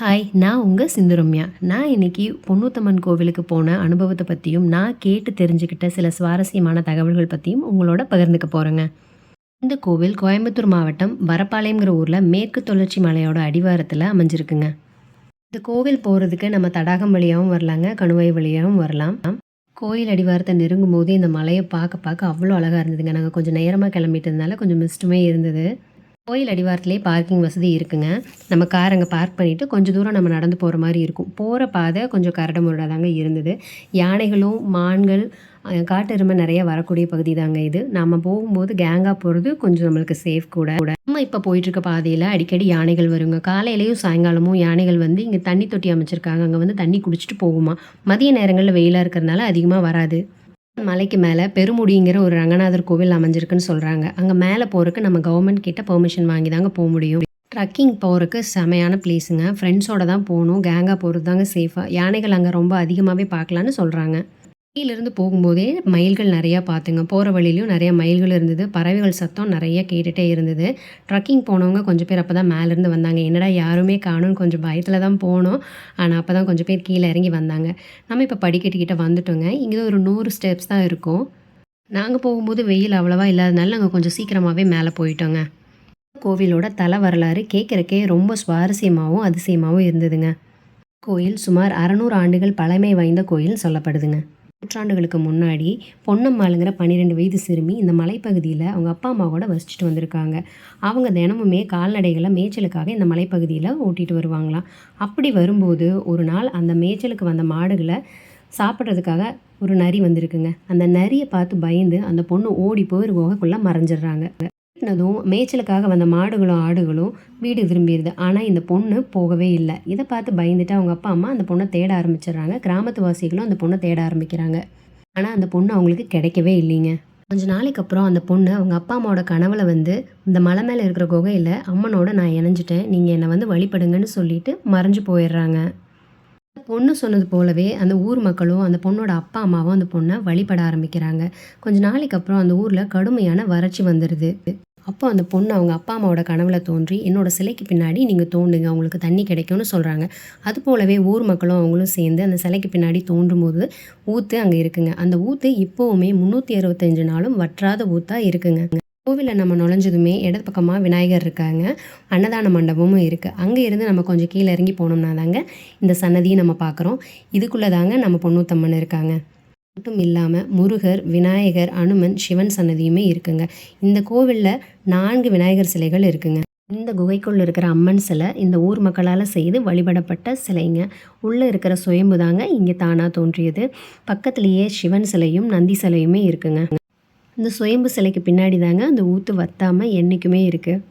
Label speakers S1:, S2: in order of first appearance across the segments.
S1: Hi, நான் உங்கள் சிந்துரம்யா. நான் இன்னைக்கு பொன்னூத்தம்மன் கோவிலுக்கு போன அனுபவத்தை பற்றியும் நான் கேட்டு தெரிஞ்சுக்கிட்ட சில சுவாரஸ்யமான தகவல்கள் பற்றியும் உங்களோட பகிர்ந்துக்க போகிறேங்க. இந்த கோவில் கோயம்புத்தூர் மாவட்டம் வரப்பாளையம்ங்கிற ஊரில் மேற்கு தொடர்ச்சி மலையோட அடிவாரத்தில் அமைஞ்சிருக்குங்க. இந்த கோவில் போகிறதுக்கு நம்ம தடாகம் வழியாகவும் வரலாங்க, கணுவாய் வழியாகவும் வரலாம். கோயில் அடிவாரத்தை நெருங்கும் போது இந்த மலையை பார்க்க பார்க்க அவ்வளோ அழகாக இருந்ததுங்க. நாங்கள் கொஞ்சம் நேரமாக கிளம்பிட்டதுனால கொஞ்சம் மிஸ்ட்டுமே இருந்தது. கோயில் அடிவாரத்திலே பார்க்கிங் வசதி இருக்குங்க. நம்ம கார் அங்கே பார்க் பண்ணிவிட்டு கொஞ்சம் தூரம் நம்ம நடந்து போகிற மாதிரி இருக்கும். போகிற பாதை கொஞ்சம் கரடு முரடாக தாங்க இருந்தது. யானைகளும் மான்கள் காட்டெருமை நிறைய வரக்கூடிய பகுதி தாங்க இது. நம்ம போகும்போது கேங்காக போகிறது கொஞ்சம் நம்மளுக்கு சேஃப் கூட. நம்ம இப்போ போயிட்டுருக்க பாதையில் அடிக்கடி யானைகள் வருங்க. காலையிலையும் சாயங்காலமும் யானைகள் வந்து இங்கே தண்ணி தொட்டி அமைச்சிருக்காங்க. அங்கே வந்து தண்ணி குடிச்சிட்டு போகுமா. மதிய நேரங்களில் வெயிலாக இருக்கிறதுனால அதிகமாக வராது. மலைக்கு மேலே பெருமுடிங்கிற ஒரு ரங்கநாதர் கோவில் அமைஞ்சிருக்குன்னு சொல்கிறாங்க. அங்கே மேலே போகிறதுக்கு நம்ம கவர்மெண்ட் கிட்ட பெர்மிஷன் வாங்கி தாங்க போக முடியும். ட்ரக்கிங் போகிறதுக்கு செமையான பிளேஸுங்க. ஃப்ரெண்ட்ஸோட தான் போகணும். கேங்காக போகிறது தாங்க சேஃபாக. யானைகள் அங்கே ரொம்ப அதிகமாகவே பார்க்கலான்னு சொல்கிறாங்க. கீழேருந்து போகும்போதே மயில்கள் நிறையா பார்த்துங்க. போகிற வழியிலையும் நிறையா மயில்கள் இருந்தது. பறவைகள் சத்தம் நிறைய கேட்டுகிட்டே இருந்தது. ட்ரக்கிங் போனவங்க கொஞ்சம் பேர் அப்போ தான் மேலேருந்து வந்தாங்க. என்னடா யாருமே காணும்னு கொஞ்சம் பயத்தில் தான் போனோம். ஆனால் அப்போ தான் கொஞ்சம் பேர் கீழே இறங்கி வந்தாங்க. நம்ம இப்போ படிக்கட்டுக்கிட்ட வந்துட்டோங்க. இங்கே ஒரு 100 ஸ்டெப்ஸ் தான் இருக்கும். நாங்கள் போகும்போது வெயில் அவ்வளோவா இல்லாதனால நாங்கள் கொஞ்சம் சீக்கிரமாகவே மேலே போயிட்டோங்க. கோவிலோட தல வரலாறு கேட்குறக்கே ரொம்ப சுவாரஸ்யமாகவும் அதிசயமாகவும் இருந்ததுங்க. கோயில் சுமார் 600 ஆண்டுகள் பழமை வாய்ந்த கோயில் சொல்லப்படுதுங்க. நூற்றாண்டுகளுக்கு முன்னாடி பொன்னம்மாளுங்கிற 12 வயது சிறுமி இந்த மலைப்பகுதியில் அவங்க அப்பா அம்மாவோட வசிச்சுட்டு வந்திருக்காங்க. அவங்க தினமுமே கால்நடைகளை மேய்ச்சலுக்காக இந்த மலைப்பகுதியில் ஓட்டிகிட்டு வருவாங்களாம். அப்படி வரும்போது ஒரு நாள் அந்த மேய்ச்சலுக்கு வந்த மாடுகளை சாப்பிட்றதுக்காக ஒரு நரி வந்திருக்குங்க. அந்த நரியை பார்த்து பயந்து அந்த பொண்ணு ஓடி போய் ஒரு குகைக்குள்ளே மறைஞ்சிடுறாங்க. மேய்ச்சலுக்காக வந்த மாடுகளும் ஆடுகளும் வீடு திரும்பிடுது. ஆனால் இந்த பொண்ணு போகவே இல்லை. இதை பார்த்து பயந்துட்டு அவங்க அப்பா அம்மா அந்த பொண்ணை தேட ஆரம்பிச்சிடுறாங்க. கிராமத்து வாசிகளும் அந்த பொண்ணை தேட ஆரம்பிக்கிறாங்க. ஆனால் அந்த பொண்ணு அவங்களுக்கு கிடைக்கவே இல்லைங்க. கொஞ்ச நாளைக்கு அப்புறம் அந்த பொண்ணு அவங்க அப்பா அம்மாவோட கனவுல வந்து இந்த மலை மேலே இருக்கிற குகையில் அம்மனோட நான் இணைஞ்சிட்டேன், நீங்கள் என்னை வந்து வழிபடுங்கன்னு சொல்லிட்டு மறைஞ்சு போயிடுறாங்க. பொண்ணு சொன்னது போலவே அந்த ஊர் மக்களும் அந்த பொண்ணோட அப்பா அம்மாவும் அந்த பொண்ணை வழிபட ஆரம்பிக்கிறாங்க. கொஞ்ச நாளைக்கு அப்புறம் அந்த ஊரில் கடுமையான வறட்சி வந்துடுது. அப்போ அந்த பொண்ணு அவங்க அப்பா அம்மாவோட கனவுல தோன்றி என்னோட சிலைக்கு பின்னாடி நீங்கள் தோண்டுங்க, அவங்களுக்கு தண்ணி கிடைக்கும்னு சொல்கிறாங்க. அது போலவே ஊர் மக்களும் அவங்களும் சேர்ந்து அந்த சிலைக்கு பின்னாடி தோண்டும் போது ஊற்று அங்கே இருக்குங்க. அந்த ஊற்று இப்போவுமே 365 நாளும் வற்றாத ஊற்றாக இருக்குங்க. கோவிலில் நம்ம நுழைஞ்சதுமே இடது பக்கமாக விநாயகர் இருக்காங்க. அன்னதான மண்டபமும் இருக்குது. அங்கே இருந்து நம்ம கொஞ்சம் கீழே இறங்கி போனோம்னா தாங்க இந்த சன்னதியை நம்ம பார்க்குறோம். இதுக்குள்ளே தாங்க நம்ம பொன்னூத்தம்மன் இருக்காங்க. மட்டும் இல்லாமல் முருகர், விநாயகர், அனுமன், சிவன் சன்னதியுமே இருக்குங்க. இந்த கோவிலில் 4 விநாயகர் சிலைகள் இருக்குங்க. இந்த குகைக்குள்ளே இருக்கிற அம்மன் சிலை இந்த ஊர் மக்களால் செய்து வழிபடப்பட்ட சிலைங்க. உள்ளே இருக்கிற சுயம்பு தாங்க இங்கே தானாக தோன்றியது. பக்கத்துலேயே சிவன் சிலையும் நந்தி சிலையுமே இருக்குங்க. இந்த சுயம்பு சிலைக்கு பின்னாடி தாங்க அந்த ஊற்று வத்தாமல் என்றைக்குமே இருக்குது.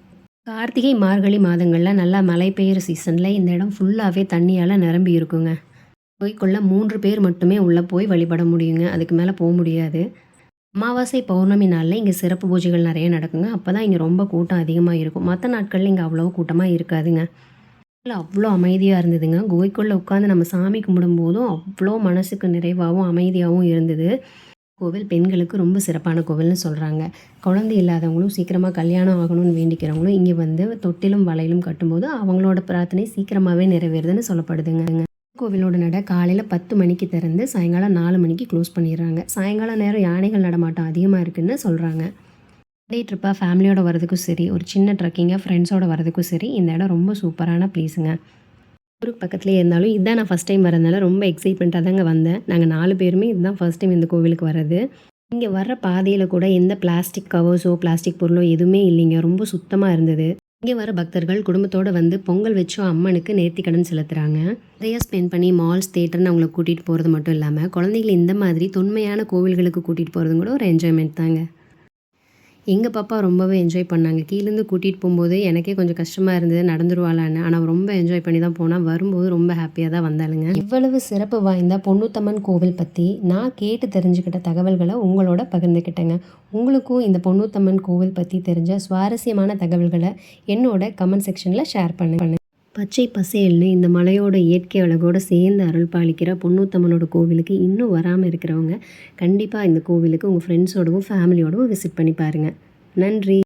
S1: கார்த்திகை மார்கழி மாதங்களில் நல்லா மழை பெய்கிற சீசனில் இந்த இடம் ஃபுல்லாகவே தண்ணியால் நிரம்பி இருக்குங்க. கோயிலுக்குள்ளே 3 பேர் மட்டுமே உள்ளே போய் வழிபட முடியுங்க. அதுக்கு மேலே போக முடியாது. அமாவாசை பௌர்ணமி நாளில் இங்கே சிறப்பு பூஜைகள் நிறைய நடக்குங்க. அப்போ தான் இங்கே ரொம்ப கூட்டம் அதிகமாக இருக்கும். மற்ற நாட்களில் இங்கே அவ்வளோ கூட்டமாக இருக்காதுங்க. அவ்வளோ அமைதியாக இருந்ததுங்க. குகைக்குள்ளே உட்காந்து நம்ம சாமி கும்பிடும்போதும் அவ்வளோ மனசுக்கு நிறைவாகவும் அமைதியாகவும் இருந்தது. கோவில் பெண்களுக்கு ரொம்ப சிறப்பான கோவில்னு சொல்கிறாங்க. குழந்தை இல்லாதவங்களும் சீக்கிரமாக கல்யாணம் ஆகணும்னு வேண்டிக்கிறவங்களும் இங்கே வந்து தொட்டிலும் வளையலும் கட்டும்போது அவங்களோட பிரார்த்தனை சீக்கிரமாகவே நிறைவேறுதுன்னு சொல்லப்படுதுங்க. கோவிலோட நடை காலையில் 10 மணிக்கு திறந்து சாயங்காலம் 4 மணிக்கு க்ளோஸ் பண்ணிடுறாங்க. சாயங்காலம் நேரம் யானைகள் நடமாட்டம் அதிகமாக இருக்குதுன்னு சொல்கிறாங்க. டே ட்ரிப்பாக ஃபேமிலியோட வரதுக்கும் சரி, ஒரு சின்ன ட்ரக்கிங்காக ஃப்ரெண்ட்ஸோடு வரதுக்கும் சரி, இந்த இடம் ரொம்ப சூப்பரான ப்ளேஸுங்க. ஊருக்கு பக்கத்துலேயே இருந்தாலும் இதுதான் நான் ஃபஸ்ட் டைம் வரதுனால ரொம்ப எக்ஸைட்மெண்ட்டாக தாங்க வந்தேன். நாங்கள் 4 பேருமே இதுதான் ஃபர்ஸ்ட் டைம் இந்த கோவிலுக்கு வர்றது. இங்கே வர்ற பாதையில் கூட எந்த பிளாஸ்டிக் கவர்ஸோ பிளாஸ்டிக் பொருளோ எதுவுமே இல்லைங்க. ரொம்ப சுத்தமாக இருந்தது. இங்கே வர பக்தர்கள் குடும்பத்தோடு வந்து பொங்கல் வச்சும் அம்மனுக்கு நேர்த்திக்கடன் செலுத்துகிறாங்க. நிறையா ஸ்பெண்ட் பண்ணி மால்ஸ், தேட்டர்னு அவங்கள கூட்டிகிட்டு போகிறது மட்டும் இல்லாமல் குழந்தைகளை இந்த மாதிரி தொன்மையான கோவில்களுக்கு கூட்டிகிட்டு போகிறதும் கூட ஒரு என்ஜாய்மெண்ட் தாங்க. எங்கள் பாப்பா ரொம்பவே என்ஜாய் பண்ணாங்க. கீழேருந்து கூட்டிகிட்டு போகும்போது எனக்கே கொஞ்சம் கஷ்டமாக இருந்தது, நடந்துருவாளான்னு. ஆனால் ரொம்ப என்ஜாய் பண்ணி தான் போனால். வரும்போது ரொம்ப ஹாப்பியாக தான் வந்தாளுங்க. இவ்வளவு சிறப்பு வாய்ந்த பொன்னூத்தம்மன் கோவில் பற்றி நான் கேட்டு தெரிஞ்சுக்கிட்ட தகவல்களை உங்களோட பகிர்ந்துக்கிட்டேங்க. உங்களுக்கும் இந்த பொன்னூத்தம்மன் கோவில் பற்றி தெரிஞ்ச சுவாரஸ்யமான தகவல்களை என்னோட கமெண்ட் செக்ஷனில் ஷேர் பண்ணுங்க. பச்சை பசேல்னு இந்த மலையோட இயற்கை அழகோடு சேர்ந்து அருள் பாலிக்கிற பொன்னூத்தம்மனோட கோவிலுக்கு இன்னும் வராமல் இருக்கிறவங்க கண்டிப்பாக இந்த கோவிலுக்கு உங்கள் ஃப்ரெண்ட்ஸோடவும் ஃபேமிலியோடவும் விசிட் பண்ணி பாருங்கள். நன்றி.